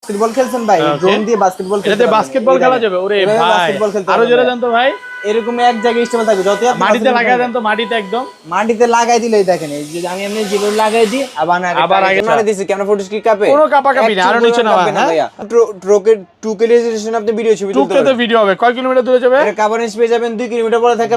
Basketball খেলছেন ভাই, drone দিয়ে বাস্কেটবল খেলতে এটাতে বাস্কেটবল খেলা যাবে। ওরে ভাই আরো জোরে জানতো ভাই, এরকম এক জায়গায় স্টেবল থাকবে। যত আপনি মাটিতে লাগাই দেন তো, মাটিতে একদম মাটিতে লাগাই দিলেই দেখেন এই যে আমি এমনি যেভাবে লাগাই দিই আবার আগে মারা দিছি ক্যামেরা ফুটেজ কি কাপে কোনো কাপাকাপি না, আরো নিচে নাও ভাইয়া। রকেট 2K রেজোলিউশন আপনি ভিডিও ছবি তুলতে পারবেন। 2K তে ভিডিও হবে। কয় কিলোমিটার দূরে যাবে? এর কভারেজ পেয়ে যাবেন 2 কিলোমিটার পরে থাকে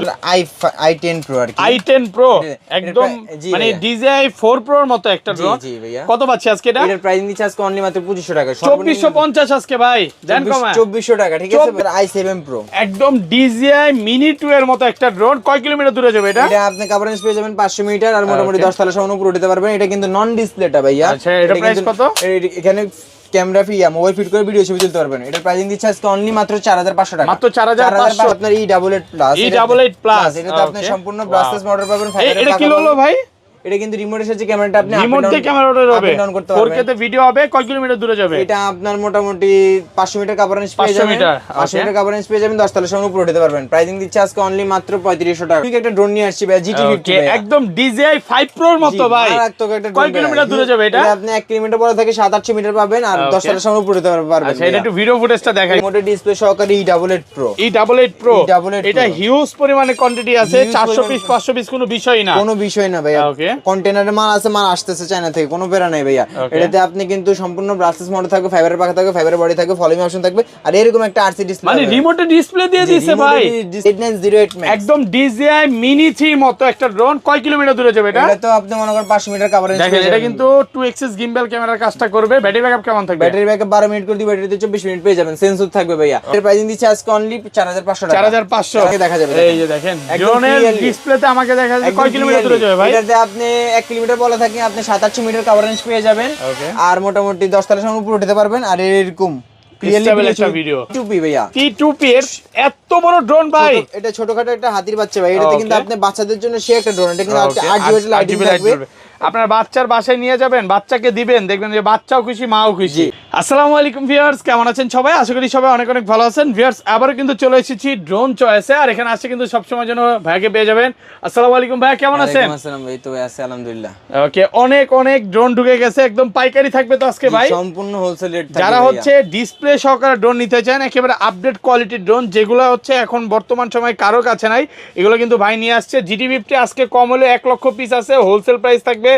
i10 Pro আর কি। i10 Pro একদম মানে DJI 4 Pro এর মতো একটা ড্রোন। জি ভাইয়া। কত পাচ্ছি আজকে এটা? এর প্রাইস নিচ্ছে আজকে অনলি মাত্র 2500 টাকা। 2450 আজকে ভাই। জান কমা 2400 টাকা, ঠিক আছে? i7 Pro একদম DJI Mini 2 এর মতো একটা ড্রোন। কয় কিলোমিটার দূরে যাবে এটা? এটা আপনি কভারেজ পেয়ে যাবেন 500 মিটার আর মোটামুটি 10 তলা সমান উপরে উঠতে পারবেন। এটা কিন্তু নন ডিসপ্লেটা ভাইয়া। আচ্ছা, এটা প্রাইস কত? এখানে ক্যামেরা ফি মোবাইল ফিট করে ভিডিও ছবি তুলতে পারবেন। এটার প্রাইসিং দিচ্ছে আজকে অনলি মাত্র 4500 টাকা। মাত্র 4500। আপনার E88 প্লাস। এটাতে আপনি সম্পূর্ণ ব্রাসলেস মোটর পাবেন। এটা কি হলো ভাই? এটা কিন্তু রিমোটের সাহায্যে ক্যামেরাটা আপনি রিমোট দিয়ে ক্যামেরা হবে, অন করতে পারবেন। 4K তে ভিডিও হবে। কয় কিলোমিটার দূরে যাবে? এটা আপনার মোটামুটি 500 মিটার কভারেজ পেয়ে যাবেন। 500 মিটার কভারেজ পেয়ে যাবেন, 10 তলা সমান উপরে উঠতে পারবেন। প্রাইসিং দিচ্ছে আজকে অনলি মাত্র 3500 টাকা। ঠিক একটা ড্রোন নিয়ে আসছি ভাই, GT50 একদম DJI 5 Pro এর মতো ভাই। কয় কিলোমিটার দূরে যাবে এটা? আপনি 1 কিলোমিটার পরে থেকে 700-800 মিটার পাবেন আর 10 তলা সমান উপরে উঠতে পারবেন। আচ্ছা, এটা একটু ভিডিও ফুটেজটা দেখাই। রিমোটের ডিসপ্লে সহকারে E88 Pro। E88 Pro এটা হিউজ পরিমাণে কোয়ান্টিটি আছে। 400 পিস 500 পিস কোনো বিষয় না, কোনো বিষয় না ভাইয়া। কন্টেনারে মাল আছে, মাল আসতেছে চায়না থেকে, কোনো পেরা নাই ভাইয়া। এটাতে আপনি কিন্তু সম্পূর্ণ ব্রাসলেস মোটর থাকবে, ফাইবারের পাখা থাকবে, ফাইবারের বডি থাকবে, ফলোইং অপশন থাকবে আর এরকম একটা RC ডিসপ্লে, মানে রিমোটে ডিসপ্লে দিয়ে দিয়েছে ভাই। 8908 Max একদম DJI Mini 3 মতো একটা ড্রোন। কয় কিলোমিটার দূরে যাবে এটা? এটা তো আপনি মনে করেন 500 মিটার কভারেজ দেখেন, এটা কিন্তু 2 এক্সিস গিম্বল ক্যামেরার কাজটা করবে। ব্যাটারি ব্যাকআপ কেমন থাকবে? ব্যাটারি ব্যাকআপ 12 মিনিট করে দিই, ব্যাটারিতে 24 মিনিট পেয়ে যাবেন। সেন্সর থাকবে ভাইয়া। এর প্রাইসিং দিচ্ছে আজকে অনলি 4500 টাকা। 4500 দেখা যাবে। এই যে দেখেন ড্রোনের ডিসপ্লেতে আমাকে দেখা যাচ্ছে কয় কিলোমিটার দূরে যাবে ভাই? এটাতে আপনি 1 কিলোমিটার বলা থাকে আপনি 700-800 মিটার কভারেজ পেয়ে যাবেন আর মোটামুটি 10 তলা সমান উপরে উঠতে পারবেন। আর এরকম ভিডিও টুপি ভাইয়া, T2P এর এত বড় ড্রোন ভাই। এটা ছোটখাটো একটা হাতির বাচ্চা ভাই। এটাতে কিন্তু আপনি বাচ্চাদের জন্য সে একটা ড্রোন। এটা কিন্তু RGB লাইটিং থাকবে। আপনার বাচ্চার বাসায় নিয়ে যাবেন, বাচ্চাকে দিবেন, দেখবেন যে বাচ্চাও খুশি, মাও খুশি। আসসালামু আলাইকুম ভিউয়ার্স, কেমন আছেন সবাই? আশা করি সবাই অনেক অনেক ভালো আছেন। ভিউয়ার্স আবারও কিন্তু চলে এসেছি ড্রোন চয়েসে, আর এখানে আসছে কিন্তু সবসময় যেন ভাইকে পেয়ে যাবেন। আসসালামু আলাইকুম ভাই, কেমন আছেন? আসসালাম ভাই, তো আছে আলহামদুলিল্লাহ। ওকে, অনেক অনেক ড্রোন ঢুকে গেছে, একদম পাইকারি থাকবে তো আজকে ভাই, সম্পূর্ণ হোলসেল রেট থাকবে। যারা হচ্ছে ডিসপ্লে সহকারে ড্রোন নিতে চান, একেবারে আপডেট কোয়ালিটির ড্রোন, যেগুলো হচ্ছে এখন বর্তমান সময় কারো কাছে নাই, এগুলো কিন্তু ভাই নিয়ে আসছে। GT50 আজকে কম হলে 1 লক্ষ পিস আছে, হোলসেল প্রাইস থাকবে,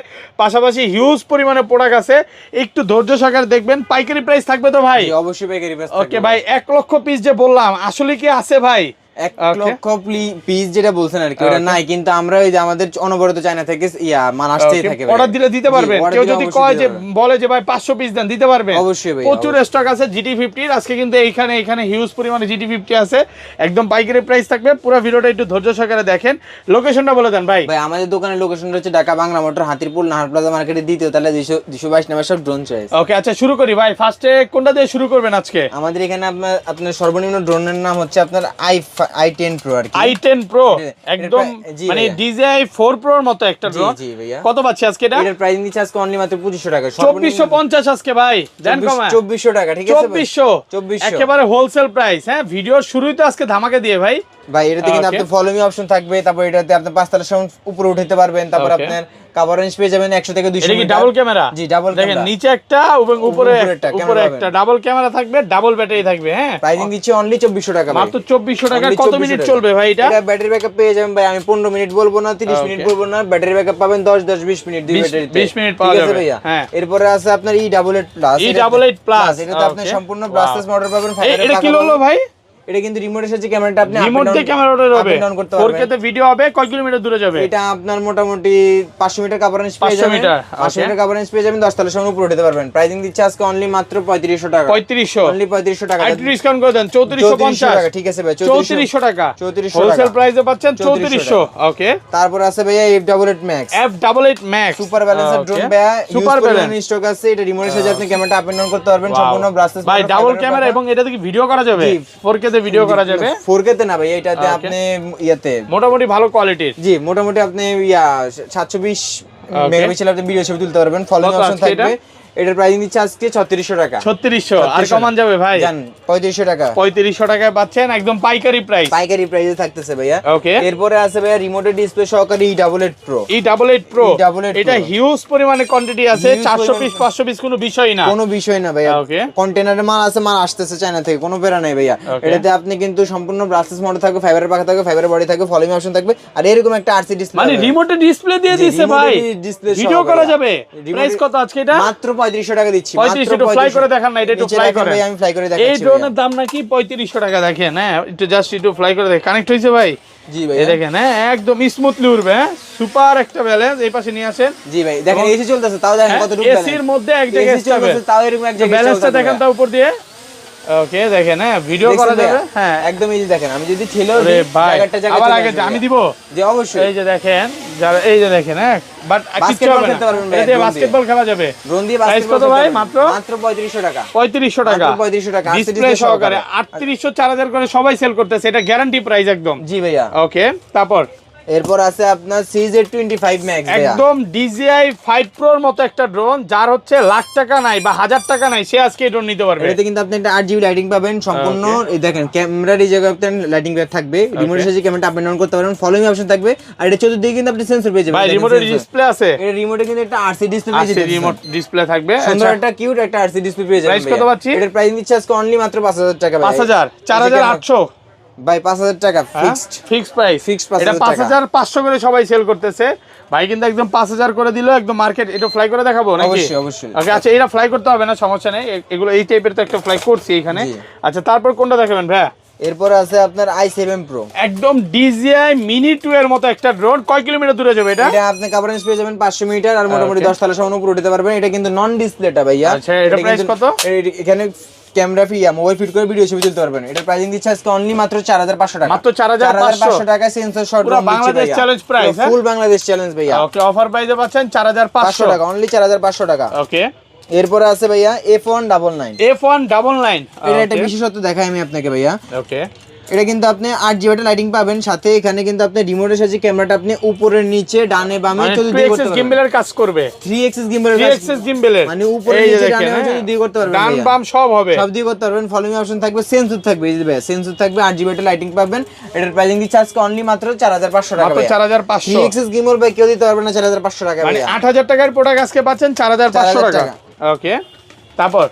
পাশাপাশি হিউজ পরিমাণে প্রোডাক্ট আছে। একটু ধৈর্য সহকারে দেখবেন। পাইকারি প্রাইস থাকবে তো ভাই? অবশ্যই পাইকারি প্রাইস। ওকে ভাই, 1 লক্ষ পিস যে বললাম, আসলে কি আছে ভাই? 1 লক্ষ পিস যেটা বলছেন আর কি, ওটা নাই, কিন্তু আমরা ওই যে আমাদের অনবরত চায়না থেকে মাল আসতেই থাকে। অর্ডার দিলে দিতে পারবেন। কেউ যদি কয় যে বলে যে ভাই 500 পিস দেন, দিতে পারবেন অবশ্যই ভাই। প্রচুর স্টক আছে GT50 এর। আজকে কিন্তু এখানে হিউজ পরিমাণে GT50 আছে, একদম পাইকারি প্রাইস থাকবে। পুরো ভিডিওটা একটু ধৈর্য সহকারে দেখেন। লোকেশনটা বলে দেন ভাই। ভাই আমাদের দোকানের লোকেশনটা হচ্ছে ঢাকা বাংলা মোটর, হাতিরপুল নাহার প্লাজা মার্কেটের দ্বিতীয় তলায় 222 নম্বর সব ড্রোন চয়েস। ওকে, আচ্ছা শুরু করি ভাই। ফার্স্টে কোনটা দিয়ে শুরু করবেন আজকে? আমাদের এখানে আপনার সর্বনিম্ন ড্রোনের নাম হচ্ছে আপনার i10 Pro আর কি। i10 Pro একদম মানে DJI 4 Pro এর মতো একটা ড্রোন। জি ভাইয়া। কত পাচ্ছি আজকে এটা? এর প্রাইস নিচ্ছে আজকে অনলি মাত্র 2500 টাকা। 2450 আজকে ভাই। জান কমা 2400 টাকা, ঠিক আছে? 2400 একেবারে হোলসেল প্রাইস। হ্যাঁ, ভিডিওর শুরুই তো আজকে ধামাকা দিয়ে ভাই। ভাই এটাতে কিন্তু আপনি ফলোইং অপশন থাকবে, তারপর এটাতে আপনি 5 তলা সমান উপরে উঠাতে পারবেন, তারপর আপনার কভারেজ পেয়ে যাবেন 100 থেকে 200 এটা কি ডাবল ক্যামেরা? জি ডাবল ক্যামেরা। দেখেন নিচে একটা এবং উপরে একটা ডাবল ক্যামেরা থাকবে, ডাবল ব্যাটারি থাকবে। হ্যাঁ, প্রাইসিং দিচ্ছে অনলি 2400 টাকা ভাই। মাত্র 2400 টাকা। কত মিনিট চলবে ভাই এটা? এটা ব্যাটারি ব্যাকআপ পেয়ে যাবেন ভাই, আমি 15 মিনিট বলবো না, 30 মিনিট বলবো না, ব্যাটারি ব্যাকআপ পাবেন 20 মিনিট দুই ব্যাটারিতে। 20 মিনিট পাওয়া যাবে ভাইয়া। হ্যাঁ, এরপরে আছে আপনার E88 প্লাস। এটাতে আপনি সম্পূর্ণ ব্রাসলেস মোটর পাবেন। এটা কি হলো ভাই? এটা কিন্তু রিমোটের সাহায্যে ক্যামেরাটা আপনি রিমোট দিয়ে ক্যামেরা হবে, অন করতে পারবেন। 4K তে ভিডিও হবে। কয় কিলোমিটার দূরে যাবে? এটা আপনার মোটামুটি 500 মিটার কভারেজ পেয়ে যাবেন। 500 মিটার কভারেজ পেয়ে যাবেন, 10 তলা সমান উপরে উঠতে পারবেন। প্রাইসিং দিচ্ছে আজকে অনলি মাত্র 3500 টাকা। 3500 অনলি 3500 টাকা। একটু ডিসকাউন্ট করে দেন, 3450 টাকা। ঠিক আছে ভাই, 3400 টাকা। 3400 হোলসেল প্রাইসে পাচ্ছেন 3400। ওকে, তারপর আছে ভাইয়া F88 Max। F88 Max super balancer drone ভাইয়া, সুপার ব্যালেন্স স্টক আছে। এটা রিমোটের সাহায্যে আপনি ক্যামেরাটা আপ এন্ড ডাউন করতে পারবেন, সম্পূর্ণ ব্রাসলেস ভাই। ডাবল ক্যামেরা এবং এটাতে কি ভিডিও করা যাবে? 4K তে ভিডিও করা যাবে। 4K তে না ভাই, এটাতে আপনি ইয়াতে মোটামুটি ভালো কোয়ালিটির। জি মোটামুটি আপনি 720 মেগাপিক্সেল আপনি ভিডিও ছবি তুলতে পারবেন। ফলোইং অপশন থাকবে। এটার প্রাইসিং দিচ্ছে আজকে 3600 টাকা। 3600 আর কমান যাবে ভাই? জান 3500 টাকা। 3500 টাকায় পাচ্ছেন একদম পাইকারি প্রাইস। পাইকারি প্রাইসে থাকতেছে ভাইয়া। ওকে, এরপরে আছে ভাইয়া রিমোটের ডিসপ্লে সহকারে E88 Pro। E88 Pro এটা হিউজ পরিমাণে কোয়ান্টিটি আছে, 400 পিস 500 পিস কোনো বিষয় না, কোনো বিষয় না ভাইয়া। ওকে, কন্টেনারে মাল আছে, মাল আসতেছে চায়না থেকে, কোনো প্যারা নাই ভাইয়া। এটাতে আপনি কিন্তু সম্পূর্ণ ব্রাসলেস মডেল থাকবে, ফাইবারের পাখা থাকবে, ফাইবারের বডি থাকবে, ফলিং অপশন থাকবে, আর এরকম একটা আরসি ডিসপ্লে মানে রিমোটে ডিসপ্লে দিয়ে দিয়েছে ভাই, ভিডিও করা যাবে। প্রাইস কত আজকে এটা? মাত্র 3500 টাকা দিচ্ছি। 3500 একটু ফ্লাই করে দেখান না, এটা একটু ফ্লাই করে। আমি ফ্লাই করে দেখাচ্ছি। এই ড্রোনের দাম নাকি 3500 টাকা, দেখেন হ্যাঁ, একটু জাস্ট একটু ফ্লাই করে দেখেন। কানেক্ট হইছে ভাই? জি ভাই, এই দেখেন হ্যাঁ, একদম স্মুথলি উড়বে। হ্যাঁ, সুপার একটা ব্যালেন্স। এই পাশে নিয়ে আসেন। জি ভাই, দেখেন এসি চলতেছে, তাও দেখেন কতটুকু ব্যালেন্স। এসির মধ্যে এক জায়গায় যাবে, তাও এরকম এক জায়গায় ব্যালেন্সটা দেখেন তাও উপর দিয়ে। ওকে, দেখেন হ্যাঁ, ভিডিও করা যাবে। হ্যাঁ, একদম ইজি। দেখেন আমি যদি ঠেলেও আরে ভাই, জায়গাটা আবার আগে আমি দিব। জি অবশ্যই। এই যে দেখেন, যারা এই যে দেখেন হ্যাঁ, বাট কিছু হবে না, এই যে বাস্কেটবল খেলা যাবে। ড্রোন দিয়ে প্রাইস কত ভাই? মাত্র 3500 টাকা। 3500 টাকা, 3500 টাকা ডিসপ্লে সহকারে। 3800 4000 করে সবাই সেল করতেছে, এটা গ্যারান্টি প্রাইস একদম। জি ভাইয়া। ওকে, তারপর এরপর আছে আপনার CZ25 Max ভাইয়া, একদম DJI 5 Pro এর মতো একটা ড্রোন, যার হচ্ছে লাখ টাকা নাই বা 1000 টাকা নাই, সে আজকে এই ড্রোন নিতে পারবে। এটাতে কিন্তু আপনি একটা 8GB লাইটিং পাবেন সম্পূর্ণ। এই দেখেন ক্যামেরার এই জায়গায় আপনি লাইটিং ব্যাক থাকবে, রিমোটের সাহায্যে ক্যামেরাটা আপ এন্ড ডাউন করতে পারবেন, ফলোইং অপশন থাকবে, আর এটা চতুর্দিকে কিন্তু আপনি সেন্সর পেয়ে যাবেন। ভাই রিমোটের ডিসপ্লে আছে? এটা রিমোটে কিন্তু একটা RC ডিসপ্লে পেয়ে আছে, যাবেন, রিমোট ডিসপ্লে থাকবে। সুন্দর একটা কিউট একটা RC ডিসপ্লে পেয়ে যাবেন। প্রাইস কত পাচ্ছি? এটার প্রাইস দিচ্ছে আজকে অনলি মাত্র 5000 টাকা ভাই। 5000 4800 ভাই, 5000 টাকা ফিক্সড। ফিক্সড প্রাইস, ফিক্সড এটা 5000 5500 করে সবাই সেল করতেছে। ভাই কিন্তু একদম 5000 করে দিল, একদম মার্কেট। এটা ফ্লাই করে দেখাবো নাকি? অবশ্যই অবশ্যই। ওকে, আচ্ছা এটা ফ্লাই করতে হবে না, সমস্যা নেই। এগুলো এই টাইপের তো একটা ফ্লাই করছি এখানে। আচ্ছা, তারপর কোনটা দেখাবেন ভাই? এরপর আছে আপনার i7 Pro, একদম DJI Mini 2 এর মতো একটা ড্রোন। কয় কিলোমিটার দূরে যাবে এটা? এটা আপনি কভারেজ পেয়ে যাবেন 500 মিটার, আর মোটামুটি 10 তলা সমান উপরে উঠতে পারবেন। এটা কিন্তু নন ডিসপ্লেটা ভাইয়া। আচ্ছা, এটা প্রাইস কত? এখানে ক্যামেরা ফি মোবাইল ফিট করে ভিডিও ছবি তুলতে পারবেন। এটার প্রাইসিং দিচ্ছে আজকে অনলি মাত্র 4500 টাকা। মাত্র 4500 টাকা সেন্সর শট পুরো বাংলাদেশ চ্যালেঞ্জ প্রাইস। ফুল বাংলাদেশ চ্যালেঞ্জ ভাইয়া। ওকে, অফার প্রাইসে পাচ্ছেন 4500 টাকা, অনলি 4500 টাকা। ওকে, এরপরে আছে ভাইয়া F199। F199 এটা একটা বিশেষত্ব দেখাই আমি আপনাকে ভাইয়া। ওকে, এটা কিন্তু আপনি 8GB লাইটিং পাবেন, সাথে এখানে কিন্তু আপনি রিমোটের সাহায্যে ক্যামেরাটা আপনি উপরে নিচে ডানে বামে চতুর্দিকে করতে পারবেন। গিম্বলের কাজ করবে, 3 গিম্বলের 3 গিম্বলের, মানে উপরে নিচে ডানে বামে চতুর্দিকে করতে পারবেন, ডান বাম সব হবে, সব দিয়ে করতে পারবেন। ফলোইং অপশন থাকবে, সেন্সর থাকবে, এই যে ভাই সেন্সর থাকবে, 8GB লাইটিং পাবেন। এটার প্রাইসিং দিচ্ছে আজকে অনলি মাত্র 4500 টাকা। মাত্র 4500। 3 গিম্বল ভাই কেউ দিতে পারবে না 4500 টাকা মানে ভাই। 8000 টাকার প্রোডাক্ট আজকে পাচ্ছেন 4500 টাকা। ওকে, তারপর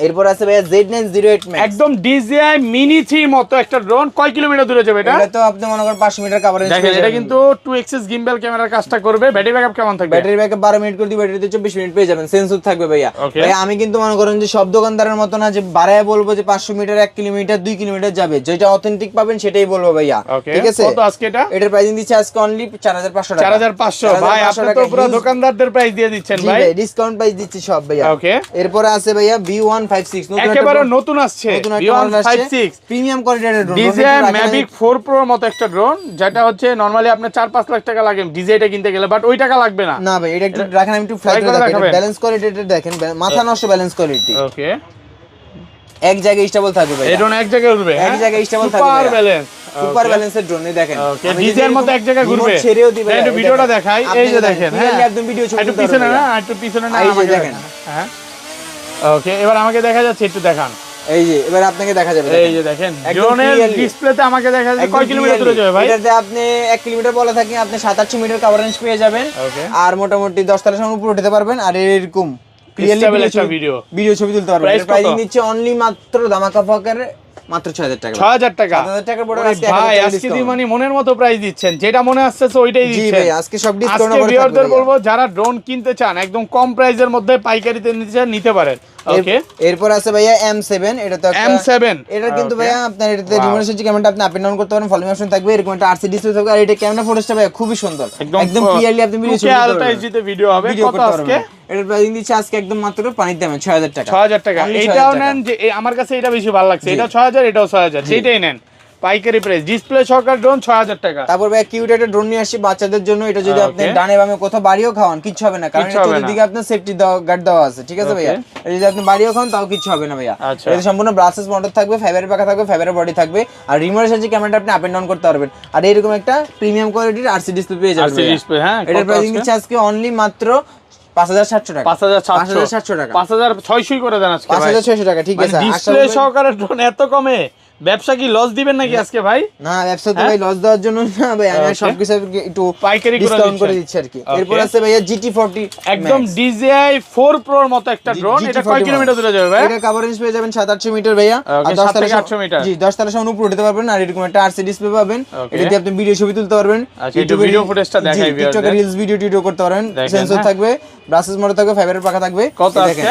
এরপর আছে ভাইয়া Z908 Max, একদম DJI Mini 3 মতো একটা ড্রোন। কয় কিলোমিটার দূরে যাবে এটা? এটা তো আপনি মনে করেন 500 মিটার কভারেজ দেখেন, এটা কিন্তু 2 এক্সিস গিম্বল ক্যামেরার কাজটা করবে। ব্যাটারি ব্যাকআপ কেমন থাকবে? ব্যাটারি ব্যাকআপ 12 মিনিট করে দিই, ব্যাটারিতে 24 মিনিট পেয়ে যাবেন। সেন্সর থাকবে ভাইয়া। ভাই আমি কিন্তু মনে করেন যে সব দোকানদারের মতো না যে বাড়ায় বলবো যে 500 মিটার 1 কিলোমিটার 2 কিলোমিটার যাবে, যেটা অথেন্টিক পাবেন সেটাই বলবো ভাইয়া। ঠিক আছে, কত আজকে এটা? এটার প্রাইসিং দিচ্ছে আজকে অনলি 4500 টাকা। 4500 ভাই, আপনি তো পুরো দোকানদারদের প্রাইস দিয়ে দিচ্ছেন ভাই। ডিসকাউন্ট প্রাইস দিচ্ছি সব ভাইয়া। ওকে, এরপরে আছে ভাইয়া B156, একেবারে নতুন আসছে B156 প্রিমিয়াম কোয়ালিটির ড্রোন, DJI Mavic 4 Pro এর মতো একটা ড্রোন, যেটা হচ্ছে নরমালি আপনার 4-5 লাখ টাকা লাগে DJI টা কিনতে গেলে, বাট ওই টাকা লাগবে না। না ভাই, এটা একটু রাখেন, আমি একটু ফ্লাই করে দেখাবো। ব্যালেন্স কোয়ালিটিটা দেখেন, মাথা নষ্ট ব্যালেন্স কোয়ালিটি। ওকে, এক জায়গায় স্টেবল থাকবে ভাই। এই ড্রোন এক জায়গায় উঠবে, এক জায়গায় স্টেবল থাকবে, সুপার ব্যালেন্স, সুপার ব্যালেন্সের ড্রোন। এই দেখেন DJI এর মতো এক জায়গায় ঘুরবে। ছেড়েও দিবে, একটু ভিডিওটা দেখাই। এই যে দেখেন, হ্যাঁ একদম ভিডিও ছবি একটু পিছনে না, একটু পিছনে না, এই যে দেখেন। হ্যাঁ, ওকে, এবার আমাকে দেখা যাচ্ছে, একটু দেখান। এই যে এবার আপনাকে দেখা যাবে, এই যে দেখেন ড্রোনের ডিসপ্লেতে আমাকে দেখা যাচ্ছে কয় কিলোমিটার দূরে যাবে ভাই? এটাতে আপনি 1 কিলোমিটার বলা থাকে, আপনি 7-800 মিটার কভারেজ পেয়ে যাবেন। আর মোটামুটি 10 তলা সমান উপরে উঠতে পারবেন, আর এরকম ভিডিও ছবি তুলতে পারবেন। এর প্রাইসিং নিচ্ছে অনলি মাত্র ধামাকা অফারে মাত্র 6000 টাকা। 6000 টাকা। 7000 টাকার প্রোডাক্ট আজকে ভাই আজকে দি মানে মনের মতো প্রাইস দিচ্ছেন, যেটা মনে আসছে ওইটাই দিচ্ছেন। জি ভাই, আজকে সব ডিসকাউন্ট অফার থাকবে। ভিউয়ারদের বলবো যারা ড্রোন কিনতে চান একদম কম প্রাইসের মধ্যে পাইকারিতে নিতে চান, নিতে পারেন। ওকে, এরপর আছে ভাইয়া M7, এটা তো একটা M7, এটা কিন্তু ভাইয়া আপনার এটাতে রিমোট সাহায্যে ক্যামেরাটা আপনি আপ এন্ড ডাউন করতে পারেন, ফলোইং অপশন থাকবে, এরকম একটা RC ডিসপ্লে থাকবে, আর এটা ক্যামেরা ফুটেজটা ভাইয়া খুবই সুন্দর, একদম ক্লিয়ারলি আপনি ভিডিও ছবি তুলতে পারবেন। ভিডিও হবে কত আজকে? এটার প্রাইসিং দিচ্ছে আজকে একদম মাত্র পানির দামে 6000 টাকা। 6000 টাকা। এটাও নেন, যে আমার কাছে এটা বেশি ভালো লাগছে, এটা 6000, এটাও 6000, সেইটাই নেন। পাইকারি প্রাইস, ডিসপ্লে সহকার ড্রোন 6000 টাকা। তারপর ভাই কিউট একটা ড্রোন নিয়ে আসছি বাচ্চাদের জন্য। এটা যদি আপনি ডানে বামে কোথাও বাড়িও খাওয়ান কিচ্ছু হবে না, কারণ চতুর্দিকে আপনার সেফটি গার্ড দেওয়া আছে। ঠিক আছে ভাইয়া, এটা যদি আপনি বাড়িও খান তাও কিচ্ছু হবে না ভাইয়া। এটা সম্পূর্ণ ব্রাসেস মোটর থাকবে, ফাইবারের পাখা থাকবে, ফাইবারের বডি থাকবে, আর রিমোটের সাহায্যে ক্যামেরাটা আপনি আপ এন্ড ডাউন করতে পারবেন, আর এরকম একটা প্রিমিয়াম কোয়ালিটির RC ডিসপ্লে পেয়ে যাবেন। হ্যাঁ, এটার প্রাইসিং দিচ্ছে আজকে অনলি মাত্র 5700 টাকা 5700 টাকা 5600 করে দেন আজকে ভাই 5600 টাকা ঠিক আছে ডিসপ্লে সহকারে ড্রোন এত কমে ব্যবসা কি লস দিবেন নাকি আজকে ভাই না ব্যবসা তো ভাই লস দেওয়ার জন্য না ভাই আমি সবকিছু একটু পাইকারি ডিসকাউন্ট করে দিচ্ছি আর কি এরপর আছে ভাইয়া GT40 একদম DJI 4 Pro এর মতো একটা ড্রোন এটা কয় কিলোমিটার দূরে যাবে ভাই এটা কভারেজ পেয়ে যাবেন 7-800 মিটার ভাইয়া আর 10 থেকে 800 মিটার জি 10 তলা সামনে উপরে উঠতে পারবেন আর এরকম একটা RC ডিসপ্লে পাবেন এটা দিয়ে আপনি ভিডিও ছবি তুলতে পারবেন আচ্ছা এটা ভিডিও ফুটেজটা দেখাই ভিউয়ারদের টিকটকে রিলস ভিডিও করতে পারেন সেন্সর থাকবে ব্রাসেস মোটর থাকবে ফাইবারের পাখা থাকবে কত আজকে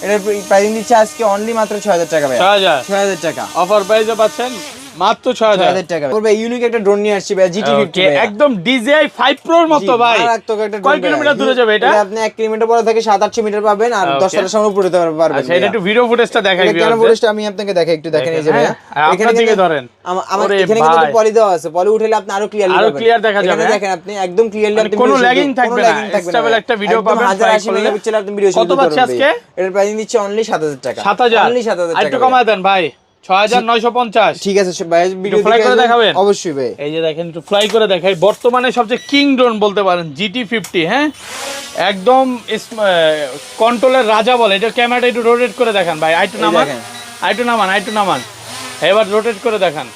এটার প্রাইসিং দিচ্ছে আজকে অনলি মাত্র 6000 টাকা ভাই 6000 টাকা অফার প্রাইসে পাচ্ছেন মাত্র 6000 টাকা পড়বে ইউনিক একটা ড্রোন নিয়ে আসছি ভাই GT50 একদম DJI 5 Pro এর মতো ভাই কয় কিলোমিটার দূরে যাবে এটা আপনি 1 কিলোমিটার পরে থেকে 7-800 মিটার পাবেন আর 10 তলা সামনে উপরে উঠতে পারবেন আচ্ছা এটা একটু ভিডিও ফুটেজটা দেখাই ভিউয়ারদের কেন ফুটেজটা আমি আপনাকে দেখাই একটু দেখেন এই যে ভাই এখানে দিকে ধরেন আমার এখানে কিন্তু পলি দেওয়া আছে পলি উঠলে আপনি আরো ক্লিয়ার দেখা যাবে এখানে দেখেন আপনি একদম ক্লিয়ারলি আপনি কোনো ল্যাগিং থাকবে না স্টেবল একটা ভিডিও পাবেন 1080 মেগাপিক্সেল আপনি ভিডিও কত পাচ্ছেন আজকে এর প্রাইসিং দিচ্ছে অনলি 7000 টাকা 7000 অনলি 7000 টাকা একটু কমায় দেন ভাই 6950 ঠিক আছে ভাই ভিডিও ফ্লাই করে দেখাবেন অবশ্যই ভাই এই যে দেখেন একটু ফ্লাই করে দেখাই বর্তমানে সবচেয়ে কিং ড্রোন বলতে পারেন GT50 হ্যাঁ একদম কন্ট্রোলের রাজা বলে এটা ক্যামেরাটা একটু রোটেট করে দেখান ভাই আইটু নামান এবার রোটেট করে দেখান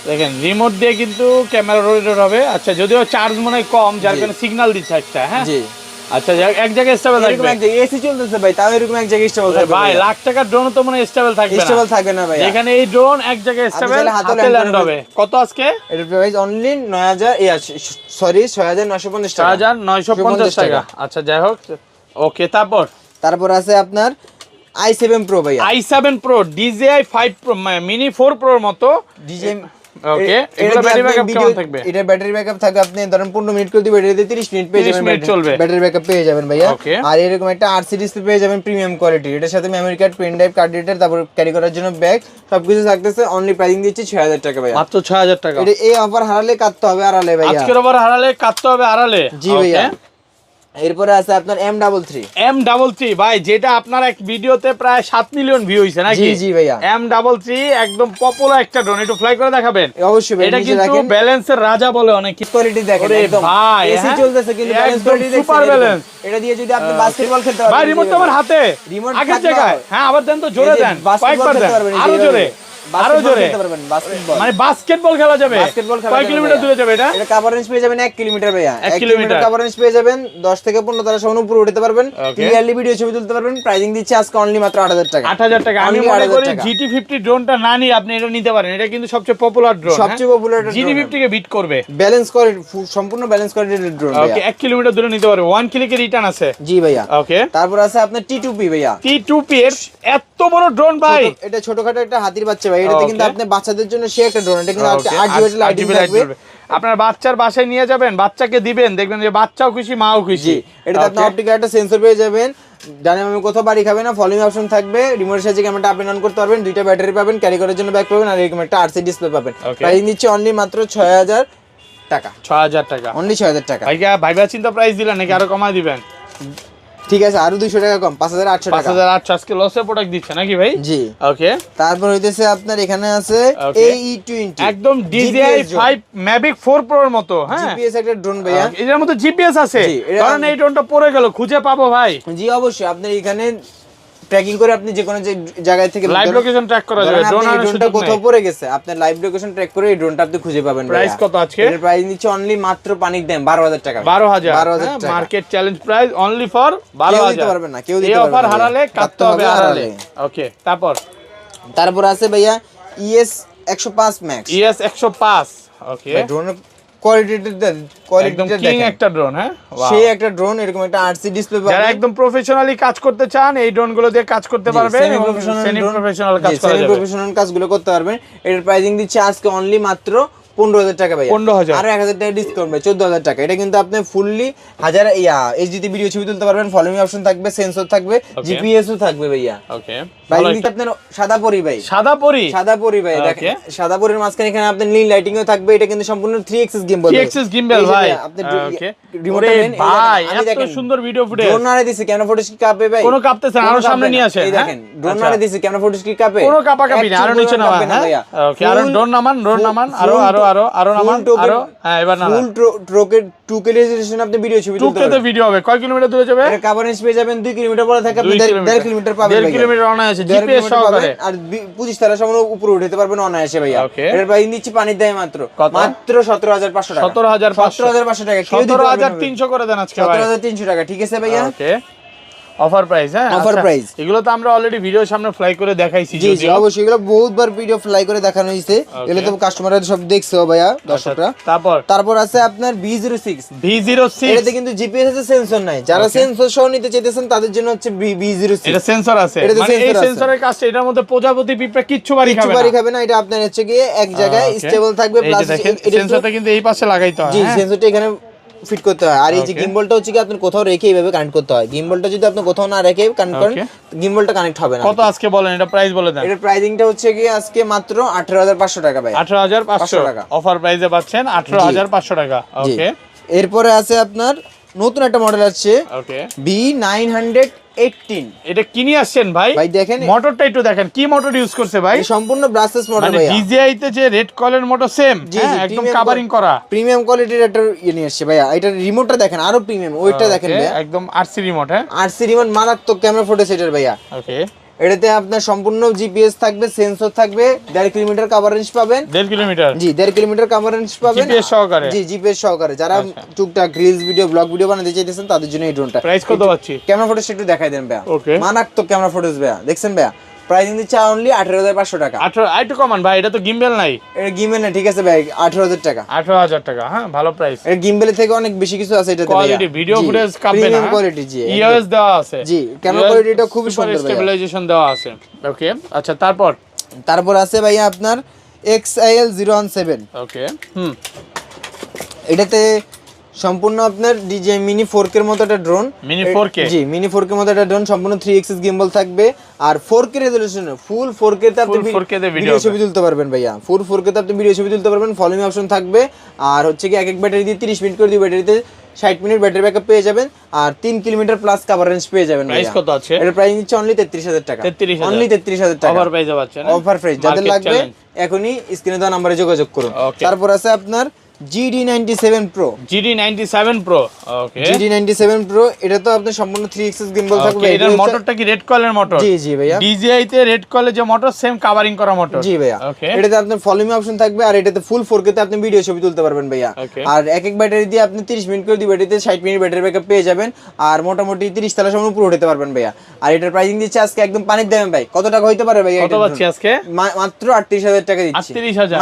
দেখেন রিমোট দিয়ে কিন্তু ক্যামেরা রোটেট হবে আচ্ছা যদিও চার্জ মনে হয় কম যার কারণে সিগন্যাল দিচ্ছে একটা হ্যাঁ জি আচ্ছা এক জায়গায় স্টেবল থাকবে এরকম এক জায়গায় এসি চলতেছে ভাই তাও এরকম এক জায়গায় স্টেবল থাকবে ভাই লাখ টাকার ড্রোন তো মনে স্টেবল থাকবে না ভাই এখানে এই ড্রোন এক জায়গায় স্টেবল হাতে ল্যান্ড হবে কত আজকে এর প্রাইস অনলি 6950 টাকা 6950 টাকা আচ্ছা যাই হোক ওকে তারপর আছে আপনার i7 Pro ভাই i7 Pro DJI 5 Pro mini 4 Pro এর মতো DJI ওকে এটা ব্যাটারি ব্যাকআপ কেমন থাকবে এটা ব্যাটারি ব্যাকআপ থাকবে আপনি ধরেন 15 মিনিট করে দিবেন এটাতে 30 মিনিট পেয়ে যাবেন ব্যাটারি ব্যাকআপ পেয়ে যাবেন ভাইয়া আর এরকম একটা RC ডিসপ্লে পেয়ে যাবেন প্রিমিয়াম কোয়ালিটি এটার সাথে memory card pen drive card reader তারপর ক্যারি করার জন্য ব্যাগ সবকিছু থাকতেছে অনলি প্রাইসিং দিচ্ছি 6000 টাকা ভাইয়া মাত্র 6000 টাকা এটা এই অফার হারালে কাটতে হবে আড়ালে ভাইয়া আজকের অফার হারালে কাটতে হবে আড়ালে জি ভাইয়া এরপরে আছে আপনার M33 ভাই যেটা আপনার এক ভিডিওতে প্রায় 7 মিলিয়ন ভিউ হইছে নাকি জি ভাইয়া M33 একদম পপুলার একটা ড্রোন একটু ফ্লাই করে দেখাবেন অবশ্যই ভাই এটা কিন্তু ব্যালেন্সের রাজা বলে অনেক কোয়ালিটি দেখেন একদম ভাই এসি চলতেছে কিন্তু ব্যালেন্স কোয়ালিটি দেখেন সুপার ব্যালেন্স এটা দিয়ে যদি আপনি বাস্কেটবল খেলতে পারেন ভাই রিমোট তো আমার হাতে আগের জায়গায় হ্যাঁ আবার দেন তো জোরে দেন কয়েকবার দেন আরো জোরে মানে বাস্কেটবল খেলা যাবে কয় কিলোমিটার দূরে যাবে এটা কভারেজ পেয়ে যাবেন 1 কিলোমিটার ভাইয়া 1 কিলোমিটার কভারেজ পেয়ে যাবেন 10 থেকে 15 তলা সামনে উপরে উঠতে পারবেন ক্লিয়ারলি ভিডিও ছবি তুলতে পারবেন প্রাইসিং দিচ্ছে আজকে অনলি মাত্র 8000 টাকা আমি মনে করি GT50 ড্রোনটা না নিয়ে আপনি এটা নিতে পারেন এটা কিন্তু সবচেয়ে পপুলার ড্রোন সবচেয়ে পপুলার GT50 কে বিট করবে ব্যালেন্স করে সম্পূর্ণ ব্যালেন্স কোয়ালিটির ড্রোন ভাইয়া ওকে 1 কিলোমিটার দূরে নিতে পারবে 1 ক্লিকে রিটার্ন আছে জি ভাইয়া ওকে তারপর আছে আপনার T2P ভাইয়া T2P এর এত বড় ড্রোন ভাই এটা ছোটখাটো একটা হাতির বাচ্চা ভাই এটাতে কিন্তু আপনি বাচ্চাদের জন্য সে একটা ড্রোন এটা কিন্তু 8GB লাইটিং থাকবে আপনার বাচ্চার বাসায় নিয়ে যাবেন বাচ্চাকে দিবেন দেখবেন যে বাচ্চাও খুশি মাও খুশি এটাতে আপনি অপটিক্যাল একটা সেন্সর পেয়ে যাবেন জানেন আমি কোথাও বাড়ি খাবে না ফলোইং অপশন থাকবে রিমোটের সাহায্যে ক্যামেরাটা আপ এন্ড অন করতে পারবেন দুইটা ব্যাটারি পাবেন ক্যারি করার জন্য ব্যাগ পাবেন আর এরকম একটা RC ডিসপ্লে পাবেন প্রাইস নিচ্ছে অনলি মাত্র 6000 টাকা অনলি 6000 টাকা ভাইবা চিন্তা প্রাইস দিলেন নাকি আরো কমায় দিবেন ঠিক আছে আরো 200 টাকা কম 5800 টাকা 5800 আজকে লসে প্রোডাক্ট দিচ্ছে নাকি ভাই জি ওকে তারপর হইতেছে আপনার এখানে আছে AE20 একদম DJI 5 Mavic 4 Pro এর মতো হ্যাঁ জিপিএস একটা ড্রোন ভাইয়া এর মধ্যে জিপিএস আছে কারণ এই ড্রোনটা পড়ে গেল খুঁজে পাবো ভাই জি অবশ্যই আপনি এখানে ট্র্যাকিং করে আপনি যে কোনো জায়গা থেকে লাইভ লোকেশন ট্র্যাক করা যাবে ড্রোনটা কোথাও পড়ে গেছে আপনি লাইভ লোকেশন ট্র্যাক করে এই ড্রোনটা আপনি খুঁজে পাবেন প্রাইস কত আজকে এর প্রাইস নিচ্ছে অনলি মাত্র পানির দাম 12000 টাকা 12000 টাকা market challenge price only for 12000 দিতে পারবেন না কেউ দিতে পারবে না এই অফার হারালে কাটতে হবে হারালে ওকে তারপর আছে ভাইয়া ES 105 Max ES 105 ওকে ড্রোনের কোয়ালিটিটা একদম কিং একটা ড্রোন হ্যাঁ সেই একটা ড্রোন এরকম একটা RC ডিসপ্লে পাবেন যারা একদম প্রফেশনালি কাজ করতে চান এই ড্রোনগুলো দিয়ে কাজ করতে পারবেন সেমি প্রফেশনাল কাজ করা যাবে সেমি প্রফেশনাল কাজগুলো করতে পারবেন এর প্রাইসিং দিচ্ছে আজকে অনলি মাত্র 15000 টাকা ভাই 15000 আর 1000 টাকা ডিসকাউন্ট ভাই 14000 টাকা এটা কিন্তু আপনি ফুললি 1000 এইচডি তে ভিডিও ছবি তুলতে পারবেন ফলোইং অপশন থাকবে সেন্সর থাকবে জিপিএসও থাকবে ভাইয়া ওকে ভাই এটা আপনার সাদা পরি ভাই ভাই দেখেন সাদা পরির মাঝখানে এখানে আপনার নীল লাইটিংও থাকবে এটা কিন্তু সম্পূর্ণ 3 এক্সিস গিম্বল 3 এক্সিস গিম্বল ভাই আপনি রিমোটে নেন ভাই এত সুন্দর ভিডিও ফুটেজ ড্রোন নারে দিছে ক্যামেরা ফুটেজ কি কাঁপে ভাই কোনো কাঁপতেছে আরো সামনে নিয়ে আসেন এই দেখেন ড্রোন নারে দিছে ক্যামেরা ফুটেজ কি কাঁপে কোনো কাঁপাকাঁপি না আরো নিচে নামান ওকে আর ড্রোন নামান আরো আরো নামান আরো, হ্যাঁ এবার না ফুল ট্রোকের 2K রেজোলিউশন আপনি ভিডিও ছবি তুলতে 2K তে ভিডিও হবে। কয় কিলোমিটার দূরে যাবে? এর কভারেজ পেয়ে যাবেন 2 কিলোমিটার পরে থাকে আপনি 1.5 কিলোমিটার পাবেন ভাই। 1.5 কিলোমিটার অনায়াসে জিপিএস সহকারে, আর 25 তারা সামনে উপরে উঠাতে পারবেন অনায়াসে ভাইয়া। এর প্রাইস নিচ্ছি পানির দামে মাত্র 17500 টাকা। 17500 টাকা, 17300 করে দেন আজকে ভাই। 17300 টাকা, ঠিক আছে ভাইয়া। ওকে, অফার প্রাইস, হ্যাঁ অফার প্রাইস। এগুলো তো আমরা অলরেডি ভিডিওর সামনে ফ্লাই করে দেখাইছি। জি জি অবশ্যই, এগুলো বহুতবার ভিডিও ফ্লাই করে দেখানো হয়েছে, এগুলো তো কাস্টমাররা সব দেখছো ভাইয়া, দর্শকরা। তারপর আছে আপনার V06 এটাতে কিন্তু জিপিএস আছে, সেন্সর নাই। যারা সেন্সর সহ নিতে চাইতেছেন তাদের জন্য হচ্ছে V06। এটা সেন্সর আছে, মানে এই সেন্সরের কাজটা এটার মধ্যে প্রজাপতি পিঁপড়া কিচ্ছু বাড়ি খাবে না। এটা আপনার হচ্ছে গিয়ে এক জায়গায় স্টেবল থাকবে, প্লাস সেন্সরটা কিন্তু এই পাশে লাগাইতে হয়। জি, সেন্সরটা এখানে ফিট করতে হয়। আর এই যে গিম্বলটা হচ্ছে কি আপনি কোথাও রেখে এইভাবে কানেক্ট করতে হয়। গিম্বলটা যদি আপনি কোথাও না রেখে কানেক্ট করেন, গিম্বলটা কানেক্ট হবে না। কত আজকে বলেন, এটা প্রাইস বলে দেন। এটার প্রাইসিংটা হচ্ছে কি আজকে মাত্র 18500 টাকা ভাই। 18500 টাকা অফার প্রাইসে পাচ্ছেন, 18500 টাকা। ওকে, এরপরে আছে আপনার নতুন একটা মডেল আছে, ওকে, B918। এটা কিনে আসছেন ভাই? ভাই দেখেন মোটরটা একটু দেখেন, কি মোটর ইউজ করছে ভাই? সম্পূর্ণ ব্রাসলেস মোটর ভাই। ডিজিআই তে যে রেড কয়েলের মোটর সেম, একদম কভারিং করা প্রিমিয়াম কোয়ালিটির একটা নিয়ে আসছে ভাইয়া। এটার রিমোটটা দেখেন আরো প্রিমিয়াম, ওইটা দেখেন ভাইয়া, একদম আরসি রিমোট। হ্যাঁ, আরসি রিমোট, মারাত্মক ক্যামেরা ফুটেজ এটার ভাইয়া। ওকে, এটাতে আপনার সম্পূর্ণ জিপিএস থাকবে, সেন্সর থাকবে, 1.5 কিলোমিটার কভারেজ পাবেন। 1.5 কিলোমিটার? জি, 1.5 কিলোমিটার কভারেজ পাবেন জিপিএস সহকারে। জি, জিপিএস সহকারে। যারা টুকটাক রিলস ভিডিও, ব্লগ ভিডিও বানাতে চাইতেছেন তাদের জন্য এই ড্রোনটা। প্রাইস কত পাচ্ছি? ক্যামেরা ফুটেজ একটু দেখাই দেন ভাইয়া। ওকে, মারাত্মক ক্যামেরা ফুটেজ ভাইয়া, দেখছেন ভাইয়া। প্রাইসিং দিচ্ছে অনলি 18500 টাকা। 18 আইটু কমান ভাই, এটা তো গিম্বেল নাই। এটা গিম্বেল না, ঠিক আছে ভাই, 18000 টাকা। 18000 টাকা, হ্যাঁ ভালো প্রাইস। এর গিম্বেল থেকে অনেক বেশি কিছু আছে এটাতে ভাইয়া। কোয়ালিটি ভিডিও ফুটেজ কাঁপবে না, প্রিমিয়াম কোয়ালিটি। জি, ইওএস দেওয়া আছে। জি, ক্যামেরা কোয়ালিটিটা খুবই সুন্দর ভাইয়া, স্টেবিলাইজেশন দেওয়া আছে। ওকে, আচ্ছা তারপর আছে ভাইয়া আপনার XIL017। ওকে, এটাতে সম্পূর্ণ আপনার ডিজে মিনি 4K এর মতো একটা ড্রোন। Mini 4K? জি, মিনি 4K এর মতো একটা ড্রোন, সম্পূর্ণ 3 এক্সিস গিম্বল থাকবে আর 4K রেজোলিউশনে, ফুল 4K তে আপনি ভিডিও ছবি তুলতে পারবেন ভাইয়া। ফুল 4K তে আপনি ভিডিও ছবি তুলতে পারবেন, ফলোইং অপশন থাকবে। আর হচ্ছে কি এক ব্যাটারি দিয়ে 30 মিনিট করে, ব্যাটারিতে 60 মিনিট ব্যাটারি ব্যাকআপ পেয়ে যাবেন, আর 3 কিলোমিটার প্লাস কভারেজ পেয়ে যাবেন। প্রাইস কত আছে? এর প্রাইস নিচ্ছে অনলি 33000 টাকা। অনলি 33000 টাকা অফার প্রাইসে পাচ্ছেন। অফার প্রাইস, যাদের লাগবে এখনই স্ক্রিনে দেওয়া নম্বরে যোগাযোগ করুন। তারপর আছে আপনার GD97 Pro। GD97 Pro, ওকে, GD97 Pro এটা তো আপনার সম্পূর্ণ 3 এক্সিস গিম্বল থাকবে। এটার মোটরটা কি রেড কয়েলের মোটর? জি জি ভাইয়া, DJI তে রেড কয়েলের যে মোটর সেম কভারিং করা মোটর। জি ভাইয়া, এটাতে আপনার ফলোইং অপশন থাকবে, আর এটাতে ফুল 4K তে আপনি ভিডিও ছবি তুলতে পারবেন ভাইয়া। আর এক ব্যাটারি দিয়ে আপনি 30 মিনিট করে ব্যাটারিতে 60 মিনিট ব্যাটারি ব্যাকআপ পেয়ে যাবেন, আর মোটামুটি 30 তলা সময় উপরে উঠাতে পারবেন ভাইয়া। আর এটার প্রাইসিং দিচ্ছে আজকে একদম পানির দামে ভাই। কত টাকা হইতে পারে ভাইয়া? কত পাচ্ছি আজকে? মাত্র 38000 টাকা দিচ্ছি। 38000?